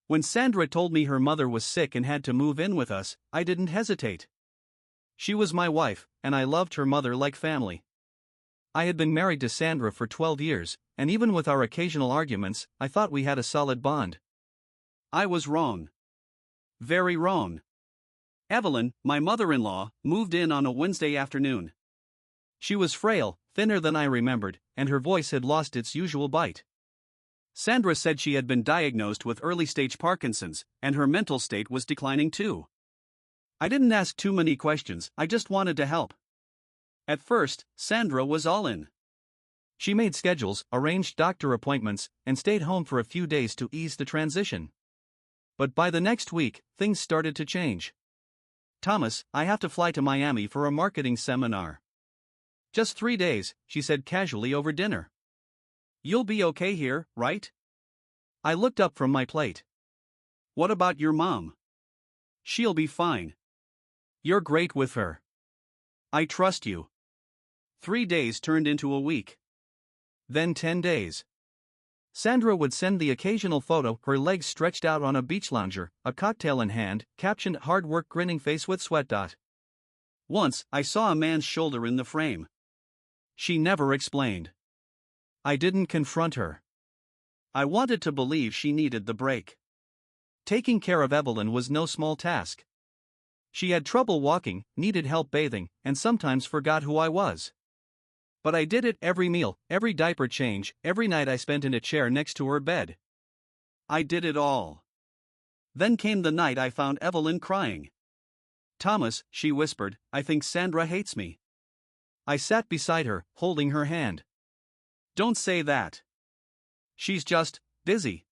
When Sandra told me her mother was sick and had to move in with us, I didn't hesitate. She was my wife, and I loved her mother like family. I had been married to Sandra for 12 years, and even with our occasional arguments, I thought we had a solid bond. I was wrong. Very wrong. Evelyn, my mother-in-law, moved in on a Wednesday afternoon. She was frail, thinner than I remembered, and her voice had lost its usual bite. Sandra said she had been diagnosed with early-stage Parkinson's, and her mental state was declining too. I didn't ask too many questions, I just wanted to help. At first, Sandra was all in. She made schedules, arranged doctor appointments, and stayed home for a few days to ease the transition. But by the next week, things started to change. Thomas, I have to fly to Miami for a marketing seminar. Just 3 days, she said casually over dinner. You'll be okay here, right? I looked up from my plate. What about your mom? She'll be fine. You're great with her. I trust you. 3 days turned into a week. Then 10 days. Sandra would send the occasional photo, her legs stretched out on a beach lounger, a cocktail in hand, captioned hard work grinning face with sweat. Once, I saw a man's shoulder in the frame. She never explained. I didn't confront her. I wanted to believe she needed the break. Taking care of Evelyn was no small task. She had trouble walking, needed help bathing, and sometimes forgot who I was. But I did it every meal, every diaper change, every night I spent in a chair next to her bed. I did it all. Then came the night I found Evelyn crying. Thomas, she whispered, I think Sandra hates me. I sat beside her, holding her hand. Don't say that. She's just busy.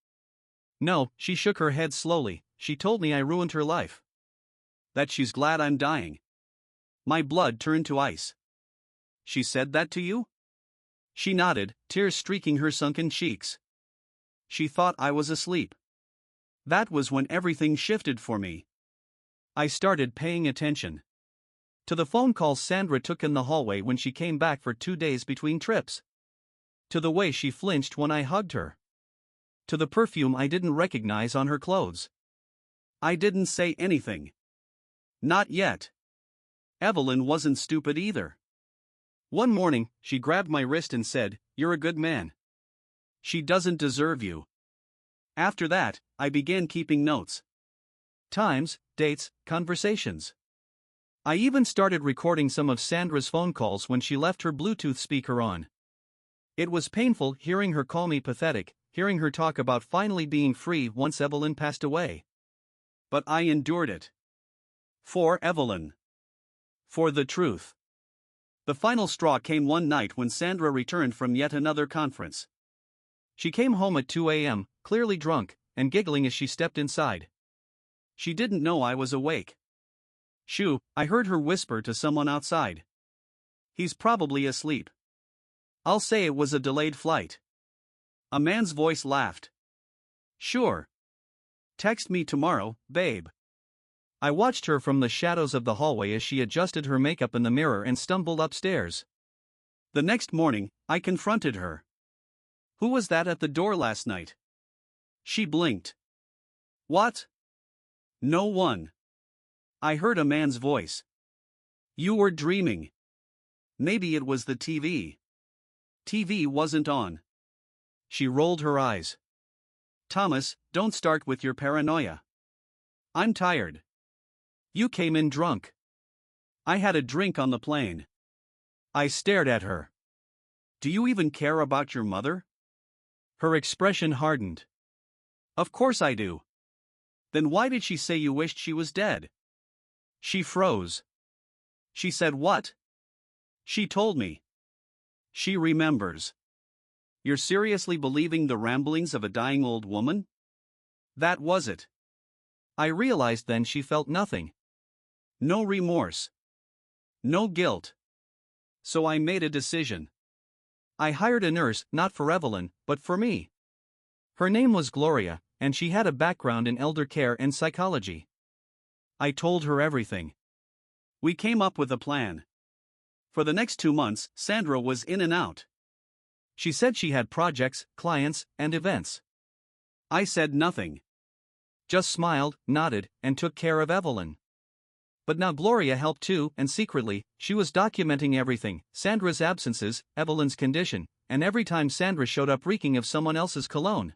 No, she shook her head slowly. She told me I ruined her life. That she's glad I'm dying. My blood turned to ice. She said that to you? She nodded, tears streaking her sunken cheeks. She thought I was asleep. That was when everything shifted for me. I started paying attention. To the phone calls Sandra took in the hallway when she came back for 2 days between trips. To the way she flinched when I hugged her. To the perfume I didn't recognize on her clothes. I didn't say anything. Not yet. Evelyn wasn't stupid either. One morning, she grabbed my wrist and said, "You're a good man. She doesn't deserve you." After that, I began keeping notes. Times, dates, conversations. I even started recording some of Sandra's phone calls when she left her Bluetooth speaker on. It was painful hearing her call me pathetic, hearing her talk about finally being free once Evelyn passed away. But I endured it. For Evelyn. For the truth. The final straw came one night when Sandra returned from yet another conference. She came home at 2 a.m., clearly drunk, and giggling as she stepped inside. She didn't know I was awake. "Shoo," I heard her whisper to someone outside. "He's probably asleep." I'll say it was a delayed flight. A man's voice laughed. "Sure. Text me tomorrow, babe." I watched her from the shadows of the hallway as she adjusted her makeup in the mirror and stumbled upstairs. The next morning, I confronted her. "Who was that at the door last night?" She blinked. "What?" "No one." I heard a man's voice. "You were dreaming. Maybe it was the TV." "TV wasn't on." She rolled her eyes. "Thomas, don't start with your paranoia. I'm tired." "You came in drunk." "I had a drink on the plane." I stared at her. "Do you even care about your mother?" Her expression hardened. "Of course I do." "Then why did she say you wished she was dead?" She froze. "She said what?" "She told me." "She remembers." "You're seriously believing the ramblings of a dying old woman?" That was it. I realized then she felt nothing. No remorse. No guilt. So I made a decision. I hired a nurse, not for Evelyn, but for me. Her name was Gloria, and she had a background in elder care and psychology. I told her everything. We came up with a plan. For the next 2 months, Sandra was in and out. She said she had projects, clients, and events. I said nothing. just smiled, nodded, and took care of Evelyn. But now Gloria helped too, and secretly, she was documenting everything: Sandra's absences, Evelyn's condition, and every time Sandra showed up reeking of someone else's cologne.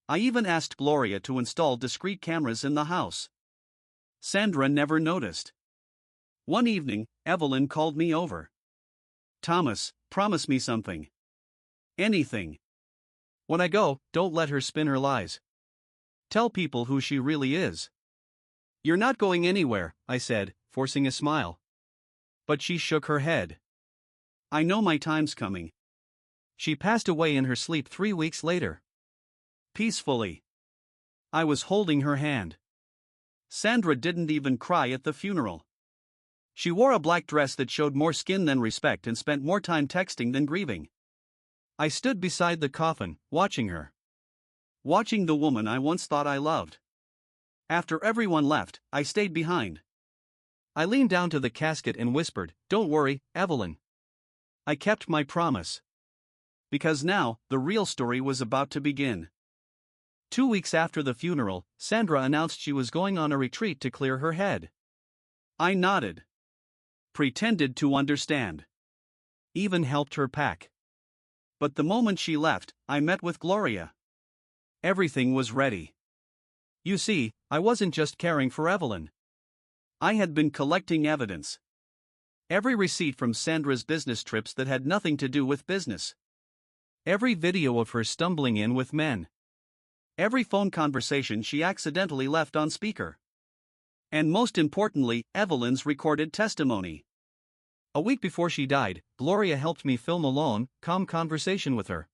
I even asked Gloria to install discreet cameras in the house. Sandra never noticed. One evening, Evelyn called me over. "Thomas, promise me something. Anything. When I go, don't let her spin her lies. Tell people who she really is." "You're not going anywhere," I said, forcing a smile. But she shook her head. "I know my time's coming." She passed away in her sleep 3 weeks later. Peacefully. I was holding her hand. Sandra didn't even cry at the funeral. She wore a black dress that showed more skin than respect and spent more time texting than grieving. I stood beside the coffin, watching her. Watching the woman I once thought I loved. After everyone left, I stayed behind. I leaned down to the casket and whispered, "Don't worry, Evelyn." I kept my promise. Because now, the real story was about to begin. 2 weeks after the funeral, Sandra announced she was going on a retreat to clear her head. I nodded. Pretended to understand. Even helped her pack. But the moment she left, I met with Gloria. Everything was ready. You see, I wasn't just caring for Evelyn. I had been collecting evidence. Every receipt from Sandra's business trips that had nothing to do with business. Every video of her stumbling in with men. Every phone conversation she accidentally left on speaker. And most importantly, Evelyn's recorded testimony. A week before she died, Gloria helped me film a long, calm conversation with her.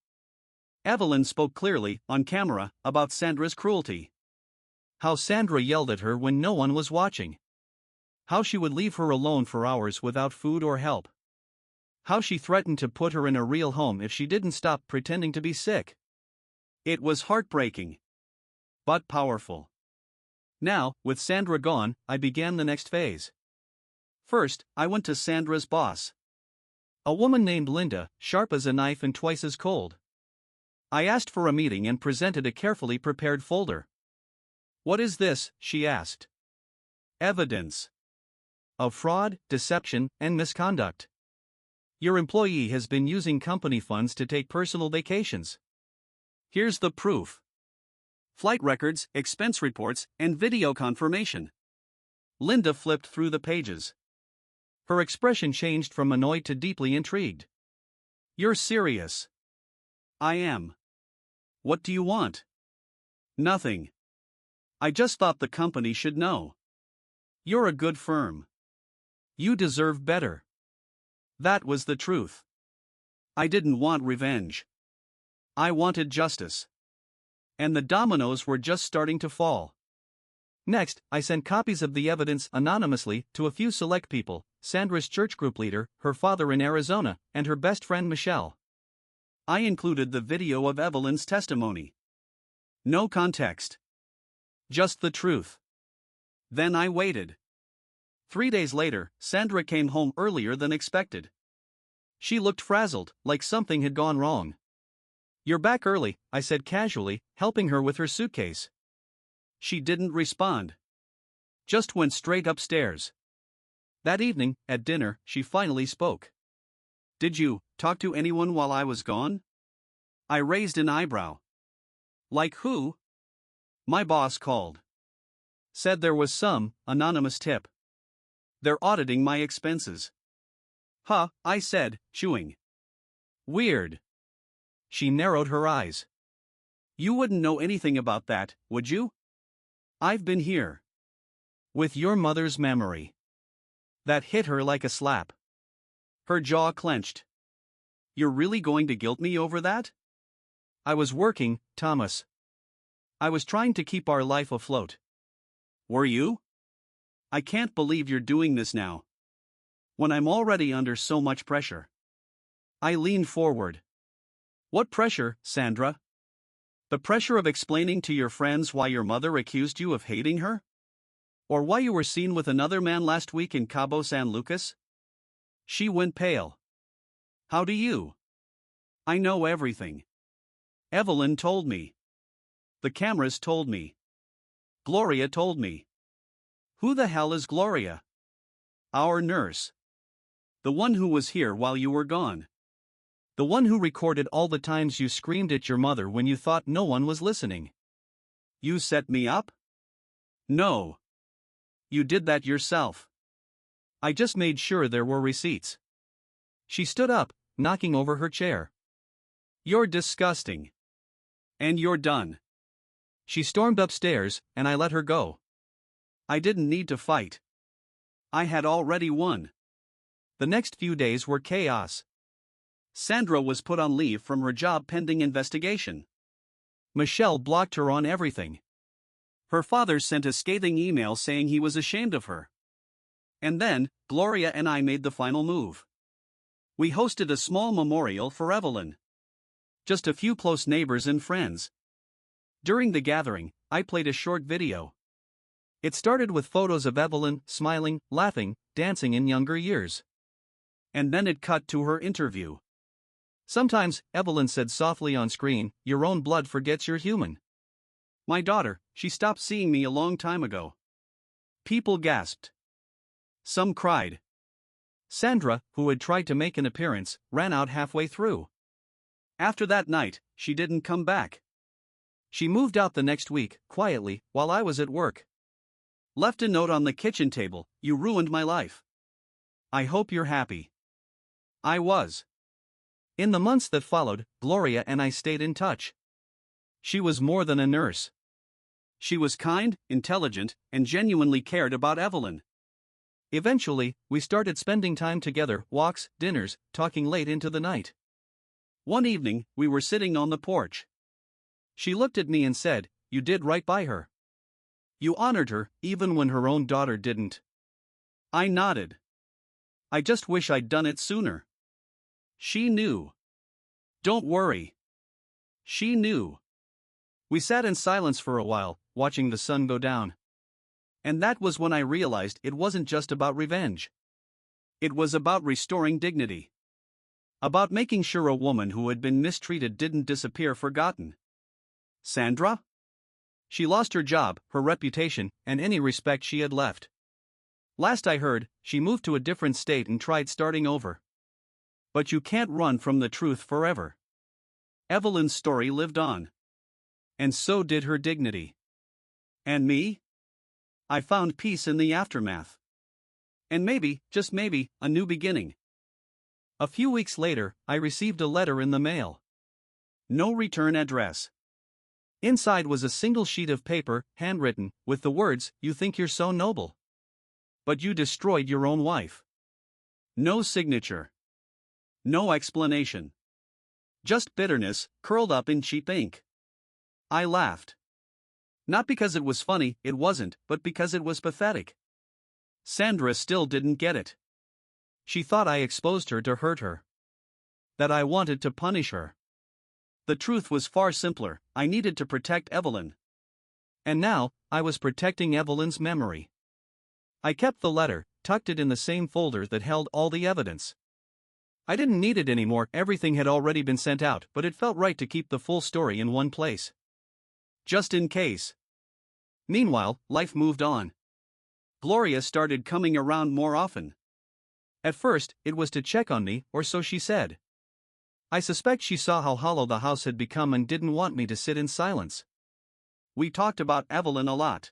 Evelyn spoke clearly, on camera, about Sandra's cruelty. How Sandra yelled at her when no one was watching. How she would leave her alone for hours without food or help. How she threatened to put her in a real home if she didn't stop pretending to be sick. It was heartbreaking. But powerful. Now, with Sandra gone, I began the next phase. First, I went to Sandra's boss. A woman named Linda, sharp as a knife and twice as cold. I asked for a meeting and presented a carefully prepared folder. "What is this?" she asked. "Evidence. Of fraud, deception, and misconduct. Your employee has been using company funds to take personal vacations. Here's the proof. Flight records, expense reports, and video confirmation." Linda flipped through the pages. Her expression changed from annoyed to deeply intrigued. "You're serious?" "I am. What do you want?" "Nothing. I just thought the company should know. You're a good firm. You deserve better." That was the truth. I didn't want revenge. I wanted justice. And the dominoes were just starting to fall. Next, I sent copies of the evidence anonymously to a few select people: Sandra's church group leader, her father in Arizona, and her best friend Michelle. I included the video of Evelyn's testimony. No context. Just the truth. Then I waited. 3 days later, Sandra came home earlier than expected. She looked frazzled, like something had gone wrong. "You're back early," I said casually, helping her with her suitcase. She didn't respond. Just went straight upstairs. That evening, at dinner, she finally spoke. "Did you talk to anyone while I was gone?" I raised an eyebrow. "Like who?" "My boss called. Said there was some anonymous tip. They're auditing my expenses." "Huh," I said, chewing. "Weird." She narrowed her eyes. "You wouldn't know anything about that, would you?" "I've been here." "With your mother's memory." That hit her like a slap. Her jaw clenched. "You're really going to guilt me over that?" "I was working, Thomas. I was trying to keep our life afloat." "Were you? I can't believe you're doing this now. When I'm already under so much pressure." I leaned forward. "What pressure, Sandra? The pressure of explaining to your friends why your mother accused you of hating her? Or why you were seen with another man last week in Cabo San Lucas?" She went pale. "How do you?" "I know everything. Evelyn told me. The cameras told me. Gloria told me. Who the hell is Gloria? Our nurse. The one who was here while you were gone. The one who recorded all the times you screamed at your mother when you thought no one was listening. You set me up? No. You did that yourself. I just made sure there were receipts. She stood up, knocking over her chair. You're disgusting. And you're done. She stormed upstairs, and I let her go. I didn't need to fight. I had already won. The next few days were chaos. Sandra was put on leave from her job pending investigation. Michelle blocked her on everything. Her father sent a scathing email saying he was ashamed of her. And then, Gloria and I made the final move. We hosted a small memorial for Evelyn. Just a few close neighbors and friends. During the gathering, I played a short video. It started with photos of Evelyn, smiling, laughing, dancing in younger years. And then it cut to her interview. Sometimes, Evelyn said softly on screen, "Your own blood forgets you're human." My daughter, she stopped seeing me a long time ago. People gasped. Some cried. Sandra, who had tried to make an appearance, ran out halfway through. After that night, she didn't come back. She moved out the next week, quietly, while I was at work. Left a note on the kitchen table, "You ruined my life. I hope you're happy." I was. In the months that followed, Gloria and I stayed in touch. She was more than a nurse. She was kind, intelligent, and genuinely cared about Evelyn. Eventually, we started spending time together, walks, dinners, talking late into the night. One evening, we were sitting on the porch. She looked at me and said, "You did right by her. You honored her, even when her own daughter didn't." I nodded. I just wish I'd done it sooner. She knew. Don't worry. She knew. We sat in silence for a while, watching the sun go down. And that was when I realized it wasn't just about revenge. It was about restoring dignity. About making sure a woman who had been mistreated didn't disappear forgotten. Sandra? She lost her job, her reputation, and any respect she had left. Last I heard, she moved to a different state and tried starting over. But you can't run from the truth forever. Evelyn's story lived on. And so did her dignity. And me? I found peace in the aftermath. And maybe, just maybe, a new beginning. A few weeks later, I received a letter in the mail. No return address. Inside was a single sheet of paper, handwritten, with the words, "You think you're so noble. But you destroyed your own wife." No signature. No explanation. Just bitterness, curled up in cheap ink. I laughed. Not because it was funny, it wasn't, but because it was pathetic. Sandra still didn't get it. She thought I exposed her to hurt her. That I wanted to punish her. The truth was far simpler. I needed to protect Evelyn. And now, I was protecting Evelyn's memory. I kept the letter, tucked it in the same folder that held all the evidence. I didn't need it anymore, everything had already been sent out, but it felt right to keep the full story in one place. Just in case. Meanwhile, life moved on. Gloria started coming around more often. At first, it was to check on me, or so she said. I suspect she saw how hollow the house had become and didn't want me to sit in silence. We talked about Evelyn a lot.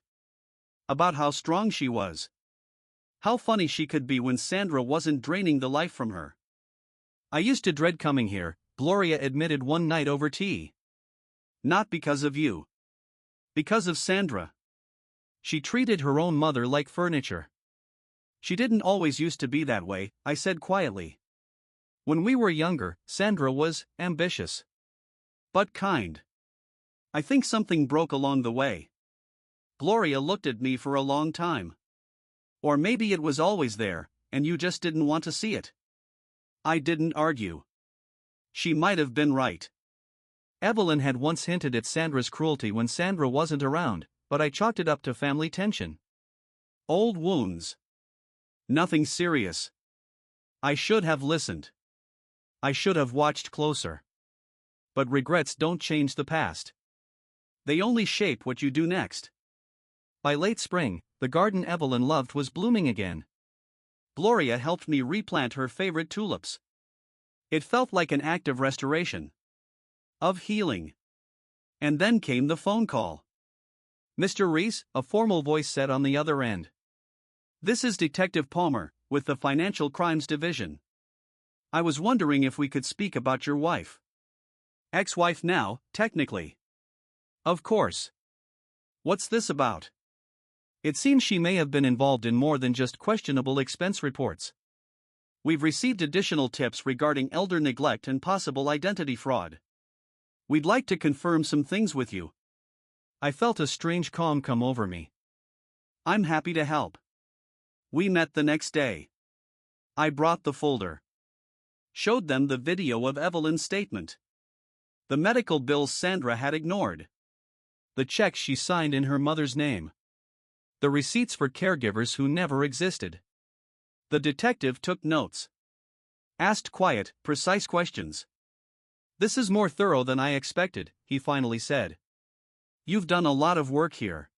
About how strong she was. How funny she could be when Sandra wasn't draining the life from her. I used to dread coming here, Gloria admitted one night over tea. Not because of you. Because of Sandra. She treated her own mother like furniture. She didn't always used to be that way, I said quietly. When we were younger, Sandra was ambitious. But kind. I think something broke along the way. Gloria looked at me for a long time. Or maybe it was always there, and you just didn't want to see it. I didn't argue. She might have been right. Evelyn had once hinted at Sandra's cruelty when Sandra wasn't around, but I chalked it up to family tension. Old wounds. Nothing serious. I should have listened. I should have watched closer. But regrets don't change the past. They only shape what you do next. By late spring, the garden Evelyn loved was blooming again. Gloria helped me replant her favorite tulips. It felt like an act of restoration, of healing. And then came the phone call. "Mr. Reese," a formal voice said on the other end. "This is Detective Palmer, with the Financial Crimes Division. I was wondering if we could speak about your wife. Ex-wife now, technically." "Of course. What's this about?" "It seems she may have been involved in more than just questionable expense reports. We've received additional tips regarding elder neglect and possible identity fraud. We'd like to confirm some things with you." I felt a strange calm come over me. "I'm happy to help." We met the next day. I brought the folder. Showed them the video of Evelyn's statement. The medical bills Sandra had ignored. The checks she signed in her mother's name. The receipts for caregivers who never existed. The detective took notes. Asked quiet, precise questions. "This is more thorough than I expected," he finally said. "You've done a lot of work here."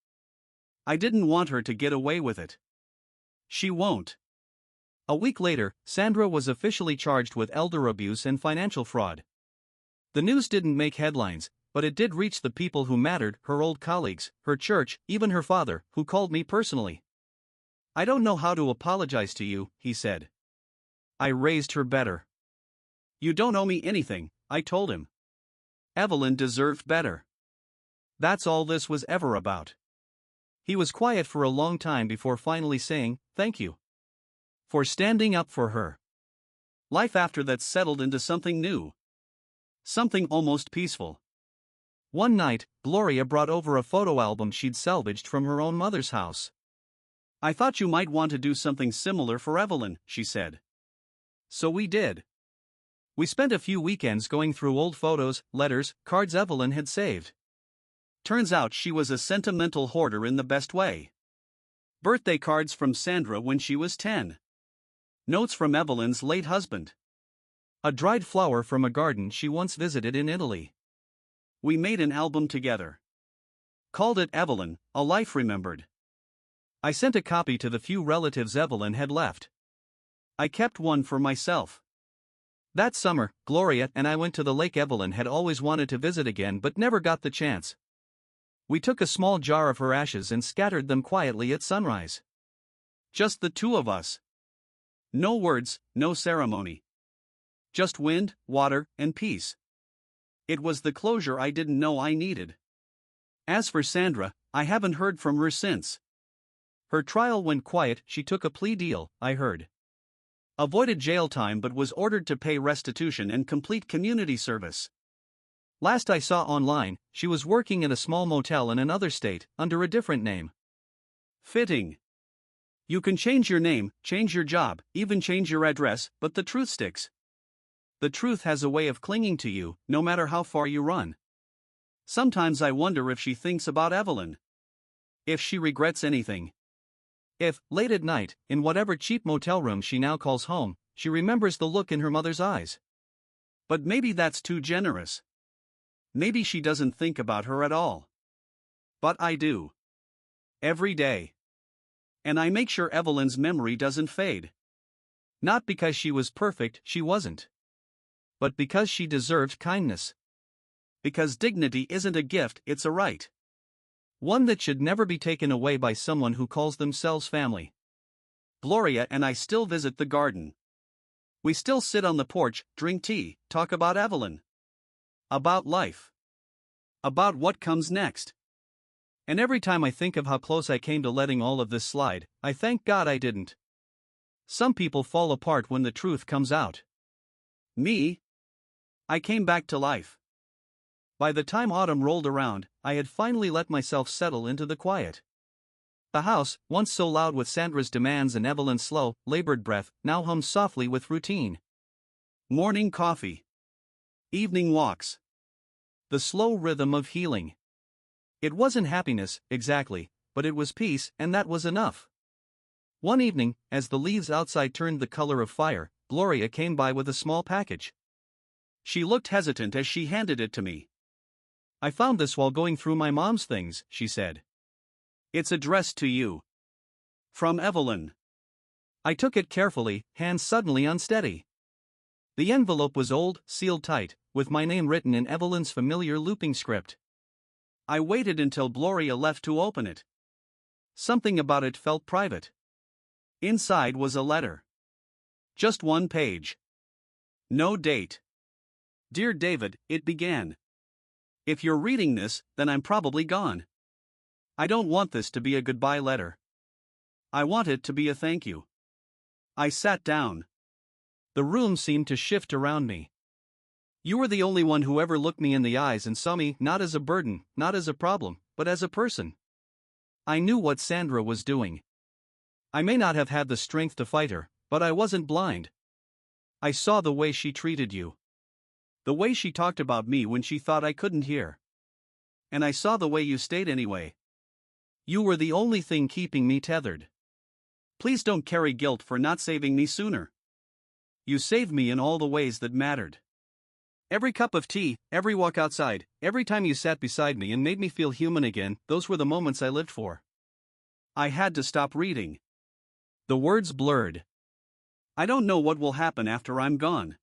I didn't want her to get away with it. She won't. A week later, Sandra was officially charged with elder abuse and financial fraud. The news didn't make headlines, but it did reach the people who mattered: her old colleagues, her church, even her father, who called me personally. "I don't know how to apologize to you," he said. "I raised her better." "You don't owe me anything," I told him. "Evelyn deserved better." That's all this was ever about. He was quiet for a long time before finally saying, "Thank you for standing up for her." Life after that settled into something new. Something almost peaceful. One night, Gloria brought over a photo album she'd salvaged from her own mother's house. "I thought you might want to do something similar for Evelyn," she said. So we did. We spent a few weekends going through old photos, letters, cards Evelyn had saved. Turns out she was a sentimental hoarder in the best way. Birthday cards from Sandra when she was 10. Notes from Evelyn's late husband. A dried flower from a garden she once visited in Italy. We made an album together. Called it Evelyn, A Life Remembered. I sent a copy to the few relatives Evelyn had left. I kept one for myself. That summer, Gloria and I went to the lake Evelyn had always wanted to visit again but never got the chance. We took a small jar of her ashes and scattered them quietly at sunrise. Just the two of us. No words, no ceremony. Just wind, water, and peace. It was the closure I didn't know I needed. As for Sandra, I haven't heard from her since. Her trial went quiet. She took a plea deal, I heard. Avoided jail time but was ordered to pay restitution and complete community service. Last I saw online, she was working in a small motel in another state, under a different name. Fitting. You can change your name, change your job, even change your address, but the truth sticks. The truth has a way of clinging to you, no matter how far you run. Sometimes I wonder if she thinks about Evelyn. If she regrets anything. If, late at night, in whatever cheap motel room she now calls home, she remembers the look in her mother's eyes. But maybe that's too generous. Maybe she doesn't think about her at all. But I do. Every day. And I make sure Evelyn's memory doesn't fade. Not because she was perfect, she wasn't. But because she deserved kindness. Because dignity isn't a gift, it's a right. One that should never be taken away by someone who calls themselves family. Gloria and I still visit the garden. We still sit on the porch, drink tea, talk about Evelyn. About life. About what comes next. And every time I think of how close I came to letting all of this slide, I thank God I didn't. Some people fall apart when the truth comes out. Me? I came back to life. By the time autumn rolled around, I had finally let myself settle into the quiet. The house, once so loud with Sandra's demands and Evelyn's slow, labored breath, now hummed softly with routine. Morning coffee. Evening walks. The slow rhythm of healing. It wasn't happiness, exactly, but it was peace, and that was enough. One evening, as the leaves outside turned the color of fire, Gloria came by with a small package. She looked hesitant as she handed it to me. "I found this while going through my mom's things," she said. It's addressed to you. From Evelyn. I took it carefully, hands suddenly unsteady. The envelope was old, sealed tight, with my name written in Evelyn's familiar looping script. I waited until Gloria left to open it. Something about it felt private. Inside was a letter. Just one page. No date. Dear David, it began. If you're reading this, then I'm probably gone. I don't want this to be a goodbye letter. I want it to be a thank you. I sat down. The room seemed to shift around me. You were the only one who ever looked me in the eyes and saw me not as a burden, not as a problem, but as a person. I knew what Sandra was doing. I may not have had the strength to fight her, but I wasn't blind. I saw the way she treated you. The way she talked about me when she thought I couldn't hear. And I saw the way you stayed anyway. You were the only thing keeping me tethered. Please don't carry guilt for not saving me sooner. You saved me in all the ways that mattered. Every cup of tea, every walk outside, every time you sat beside me and made me feel human again, those were the moments I lived for. I had to stop reading. The words blurred. I don't know what will happen after I'm gone.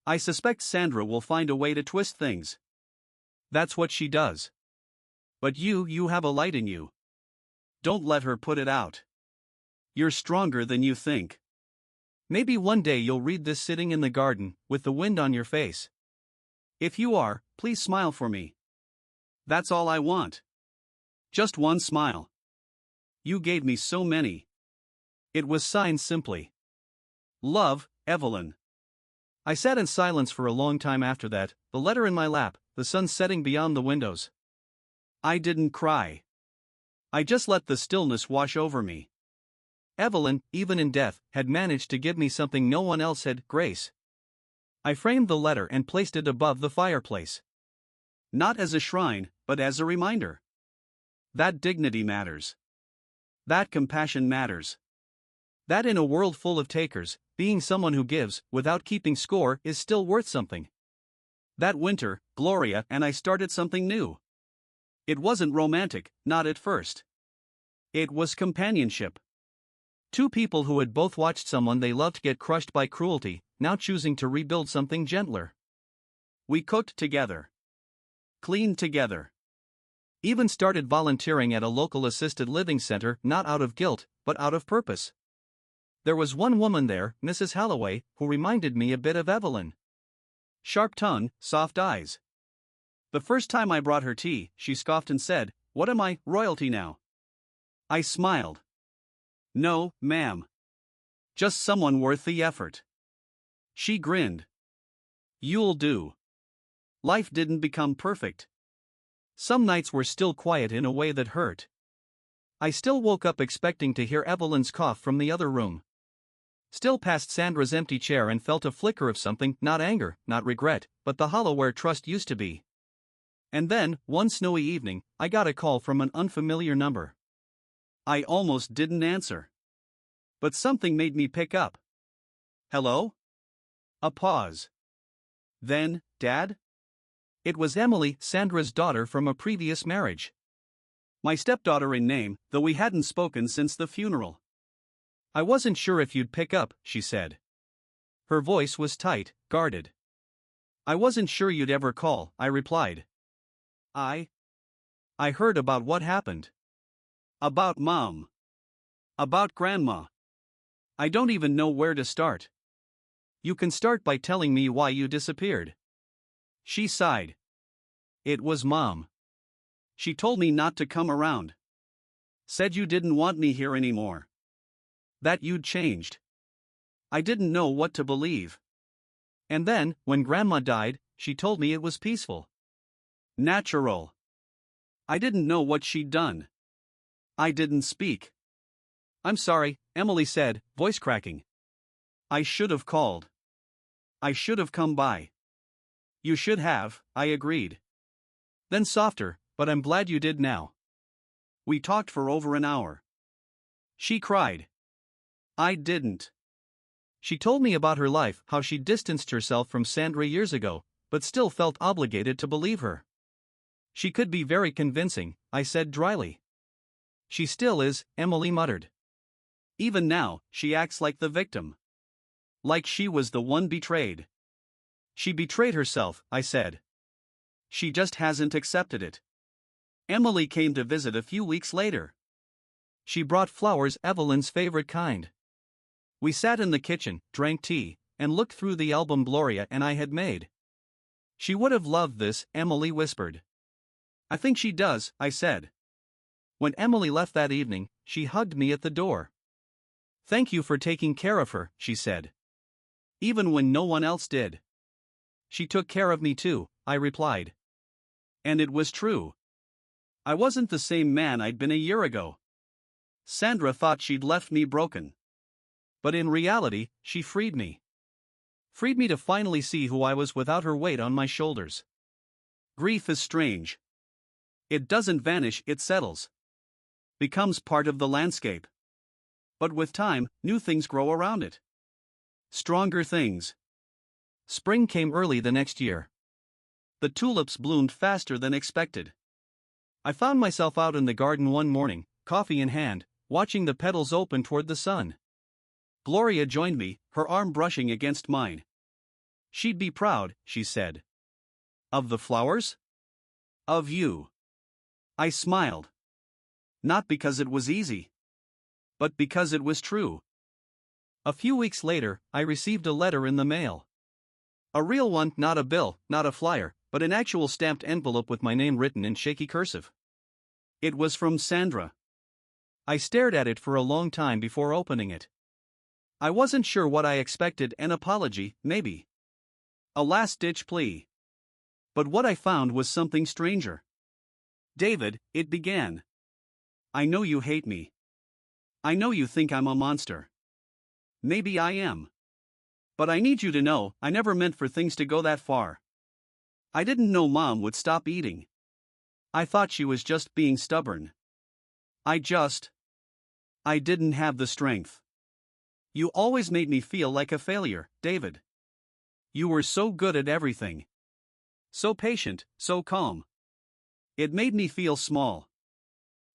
I suspect Sandra will find a way to twist things. That's what she does. But you have a light in you. Don't let her put it out. You're stronger than you think. Maybe one day you'll read this sitting in the garden, with the wind on your face. If you are, please smile for me. That's all I want. Just one smile. You gave me so many. It was signed simply. Love, Evelyn. I sat in silence for a long time after that, the letter in my lap, the sun setting beyond the windows. I didn't cry. I just let the stillness wash over me. Evelyn, even in death, had managed to give me something no one else had, grace. I framed the letter and placed it above the fireplace. Not as a shrine, but as a reminder. That dignity matters. That compassion matters. That in a world full of takers, being someone who gives, without keeping score, is still worth something. That winter, Gloria and I started something new. It wasn't romantic, not at first. It was companionship. Two people who had both watched someone they loved get crushed by cruelty, now choosing to rebuild something gentler. We cooked together. Cleaned together. Even started volunteering at a local assisted living center, not out of guilt, but out of purpose. There was one woman there, Mrs. Halloway, who reminded me a bit of Evelyn. Sharp tongue, soft eyes. The first time I brought her tea, she scoffed and said, "What am I, royalty now?" I smiled. "No, ma'am. Just someone worth the effort." She grinned. "You'll do." Life didn't become perfect. Some nights were still quiet in a way that hurt. I still woke up expecting to hear Evelyn's cough from the other room. Still passed Sandra's empty chair and felt a flicker of something, not anger, not regret, but the hollow where trust used to be. And then, one snowy evening, I got a call from an unfamiliar number. I almost didn't answer. But something made me pick up. "Hello?" A pause. Then, "Dad?" It was Emily, Sandra's daughter from a previous marriage. My stepdaughter in name, though we hadn't spoken since the funeral. "I wasn't sure if you'd pick up," she said. Her voice was tight, guarded. "I wasn't sure you'd ever call," I replied. I heard about what happened. About Mom. About Grandma. I don't even know where to start." "You can start by telling me why you disappeared." She sighed. "It was Mom. She told me not to come around. Said you didn't want me here anymore. That you'd changed. I didn't know what to believe. And then, when Grandma died, she told me it was peaceful. Natural. I didn't know what she'd done. I didn't speak." "I'm sorry," Emily said, voice cracking. "I should have called. I should have come by." "You should have," I agreed. Then softer, "But I'm glad you did now." We talked for over an hour. She cried. I didn't. She told me about her life, how she distanced herself from Sandra years ago, but still felt obligated to believe her. "She could be very convincing," I said dryly. She still is, Emily muttered. Even now, she acts like the victim. Like she was the one betrayed. She betrayed herself, I said. She just hasn't accepted it. Emily came to visit a few weeks later. She brought flowers, Evelyn's favorite kind. We sat in the kitchen, drank tea, and looked through the album Gloria and I had made. She would have loved this, Emily whispered. I think she does, I said. When Emily left that evening, she hugged me at the door. Thank you for taking care of her, she said. Even when no one else did. She took care of me too, I replied. And it was true. I wasn't the same man I'd been a year ago. Sandra thought she'd left me broken. But in reality, she freed me. Freed me to finally see who I was without her weight on my shoulders. Grief is strange. It doesn't vanish, it settles. Becomes part of the landscape. But with time, new things grow around it. Stronger things. Spring came early the next year. The tulips bloomed faster than expected. I found myself out in the garden one morning, coffee in hand, watching the petals open toward the sun. Gloria joined me, her arm brushing against mine. She'd be proud, she said. Of the flowers? Of you. I smiled. Not because it was easy. But because it was true. A few weeks later, I received a letter in the mail. A real one, not a bill, not a flyer, but an actual stamped envelope with my name written in shaky cursive. It was from Sandra. I stared at it for a long time before opening it. I wasn't sure what I expected, an apology, maybe. A last-ditch plea. But what I found was something stranger. David, it began. I know you hate me. I know you think I'm a monster. Maybe I am. But I need you to know, I never meant for things to go that far. I didn't know Mom would stop eating. I thought she was just being stubborn. I didn't have the strength. You always made me feel like a failure, David. You were so good at everything. So patient, so calm. It made me feel small.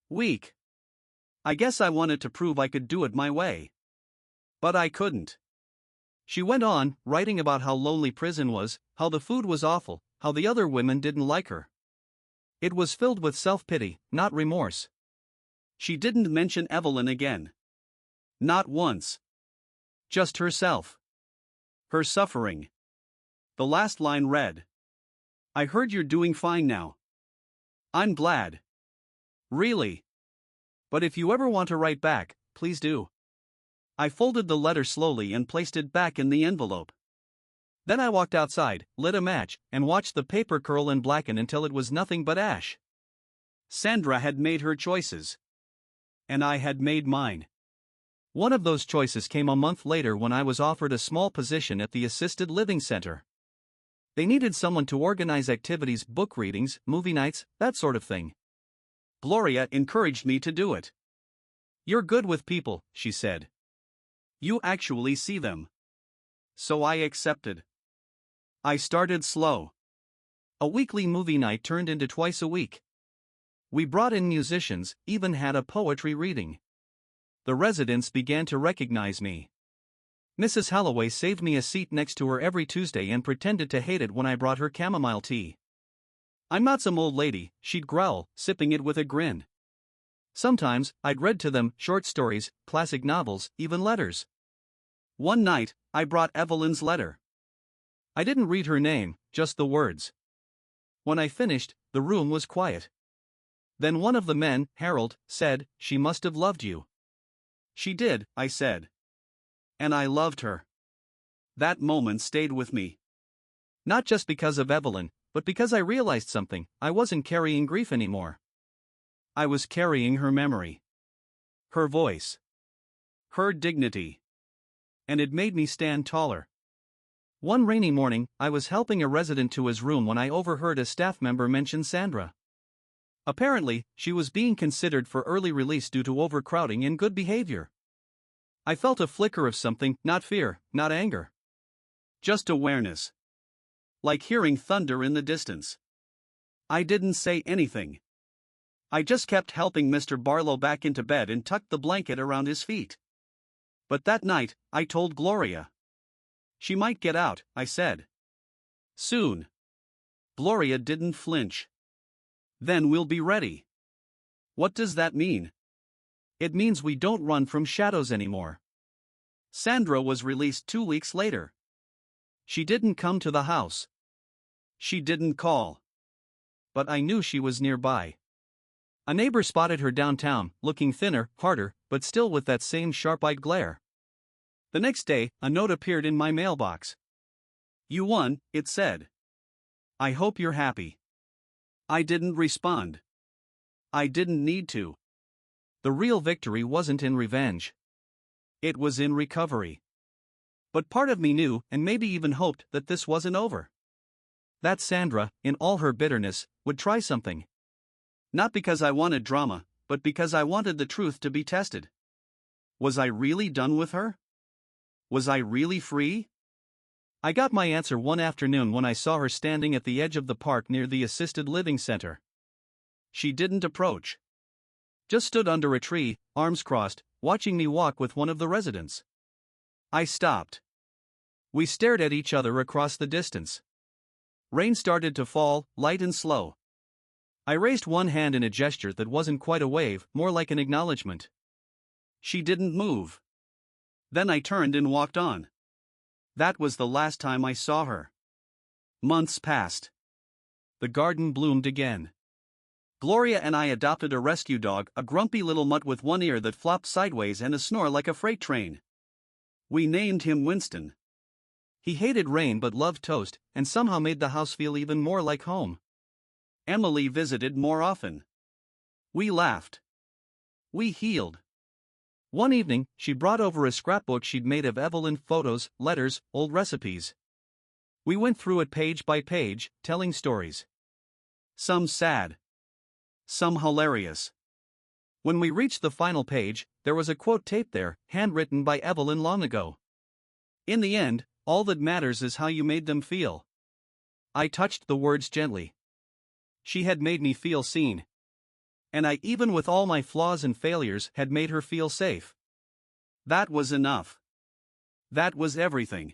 Weak. I guess I wanted to prove I could do it my way. But I couldn't. She went on, writing about how lonely prison was, how the food was awful, how the other women didn't like her. It was filled with self-pity, not remorse. She didn't mention Evelyn again. Not once. Just herself. Her suffering. The last line read. I heard you're doing fine now. I'm glad. Really. But if you ever want to write back, please do. I folded the letter slowly and placed it back in the envelope. Then I walked outside, lit a match, and watched the paper curl and blacken until it was nothing but ash. Sandra had made her choices. And I had made mine. One of those choices came a month later when I was offered a small position at the assisted living center. They needed someone to organize activities, book readings, movie nights, that sort of thing. Gloria encouraged me to do it. You're good with people, she said. You actually see them. So I accepted. I started slow. A weekly movie night turned into twice a week. We brought in musicians, even had a poetry reading. The residents began to recognize me. Mrs. Holloway saved me a seat next to her every Tuesday and pretended to hate it when I brought her chamomile tea. I'm not some old lady, she'd growl, sipping it with a grin. Sometimes, I'd read to them short stories, classic novels, even letters. One night, I brought Evelyn's letter. I didn't read her name, just the words. When I finished, the room was quiet. Then one of the men, Harold, said, "She must have loved you." She did, I said. And I loved her. That moment stayed with me. Not just because of Evelyn, but because I realized something. I wasn't carrying grief anymore. I was carrying her memory. Her voice. Her dignity. And it made me stand taller. One rainy morning, I was helping a resident to his room when I overheard a staff member mention Sandra. Apparently, she was being considered for early release due to overcrowding and good behavior. I felt a flicker of something, not fear, not anger. Just awareness. Like hearing thunder in the distance. I didn't say anything. I just kept helping Mr. Barlow back into bed and tucked the blanket around his feet. But that night, I told Gloria. She might get out, I said. Soon. Gloria didn't flinch. Then we'll be ready. What does that mean? It means we don't run from shadows anymore. Sandra was released 2 weeks later. She didn't come to the house. She didn't call. But I knew she was nearby. A neighbor spotted her downtown, looking thinner, harder, but still with that same sharp-eyed glare. The next day, a note appeared in my mailbox. You won, it said. I hope you're happy. I didn't respond. I didn't need to. The real victory wasn't in revenge. It was in recovery. But part of me knew, and maybe even hoped, that this wasn't over. That Sandra, in all her bitterness, would try something. Not because I wanted drama, but because I wanted the truth to be tested. Was I really done with her? Was I really free? I got my answer one afternoon when I saw her standing at the edge of the park near the assisted living center. She didn't approach. Just stood under a tree, arms crossed, watching me walk with one of the residents. I stopped. We stared at each other across the distance. Rain started to fall, light and slow. I raised one hand in a gesture that wasn't quite a wave, more like an acknowledgement. She didn't move. Then I turned and walked on. That was the last time I saw her. Months passed. The garden bloomed again. Gloria and I adopted a rescue dog, a grumpy little mutt with one ear that flopped sideways and a snore like a freight train. We named him Winston. He hated rain but loved toast, and somehow made the house feel even more like home. Emily visited more often. We laughed. We healed. One evening, she brought over a scrapbook she'd made of Evelyn photos, letters, old recipes. We went through it page by page, telling stories. Some sad. Some hilarious. When we reached the final page, there was a quote taped there, handwritten by Evelyn long ago. In the end, all that matters is how you made them feel. I touched the words gently. She had made me feel seen. And I, even with all my flaws and failures, had made her feel safe. That was enough. That was everything.